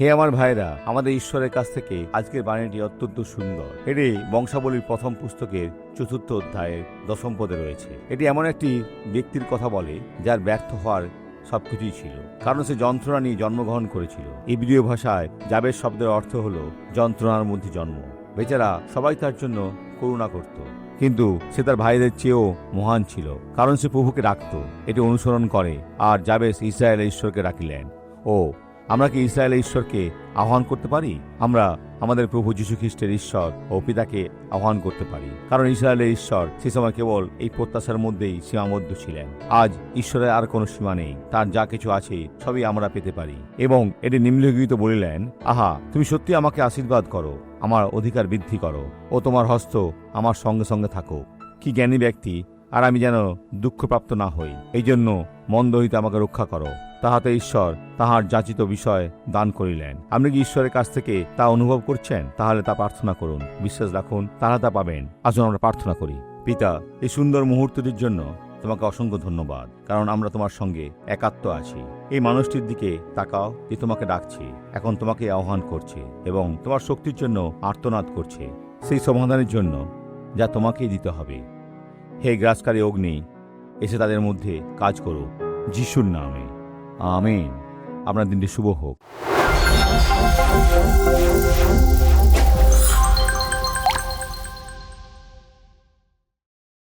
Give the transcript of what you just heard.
হে আমার ভাইরা, আমাদের ঈশ্বরের কাছ থেকে আজকের বাণীটি অত্যন্ত সুন্দর। এটি বংশাবলীর প্রথম পুস্তকের ৪র্থ অধ্যায়ের ১০ম পদে রয়েছে। এটি এমন একটি ব্যক্তির কথা বলে যার ব্যর্থ হওয়ার সবকিছুই ছিল, কারণ সে যন্ত্রণা নিয়ে জন্মগ্রহণ করেছিল। ইব্রীয় ভাষায় জাবেশ শব্দের অর্থ হল যন্ত্রণার মধ্যে জন্ম। বেচারা সবাই তার জন্য করুণা করত, কিন্তু সে তার ভাইদের চেয়েও মহান ছিল, কারণ সে প্রভুকে ডাকত, এটি অনুসরণ করে। আর জাবেশ ইসরায়েলের ঈশ্বরকে ডাকিলেন। ও আমরা কি ইসরায়েলের ঈশ্বরকে আহ্বান করতে পারি? আমরা আমাদের প্রভু যীশু খ্রিস্টের ঈশ্বর ও পিতাকে আহ্বান করতে পারি, কারণ ইসরায়েলের ঈশ্বর সে সময় কেবল এই প্রত্যাশার মধ্যেই সীমাবদ্ধ ছিলেন। আজ ঈশ্বরের আর কোনো সীমা নেই, তার যা কিছু আছে সবই আমরা পেতে পারি। এবং এটি নিম্নলিখিত বলিলেন, আহা, তুমি সত্যি আমাকে আশীর্বাদ করো, আমার অধিকার বৃদ্ধি করো, ও তোমার হস্ত আমার সঙ্গে সঙ্গে থাকো। কি জ্ঞানী ব্যক্তি! আর আমি যেন দুঃখপ্রাপ্ত না হই, এই জন্য মন্দ হইতে আমাকে রক্ষা করো। তাহাতে ঈশ্বর তাহার যাচিত বিষয় দান করিলেন। আপনি কি ঈশ্বরের কাছ থেকে তা অনুভব করছেন? তাহলে তা প্রার্থনা করুন, বিশ্বাস রাখুন, তাহলে তা পাবেন। আসুন আমরা প্রার্থনা করি। পিতা, এই সুন্দর মুহূর্তটির জন্য তোমাকে অসংখ্য ধন্যবাদ, কারণ আমরা তোমার সঙ্গে একাত্ম আছি। এই মানুষটির দিকে তাকাও যে তোমাকে ডাকছে, এখন তোমাকে আহ্বান করছে এবং তোমার শক্তির জন্য আর্তনাদ করছে, সেই সমাধানের জন্য যা তোমাকেই দিতে হবে। হে গ্রাসকারী অগ্নি, এসে তাদের মধ্যে কাজ করো, যিশুর নামে, আমেন। আপনার দিনটি শুভ হোক।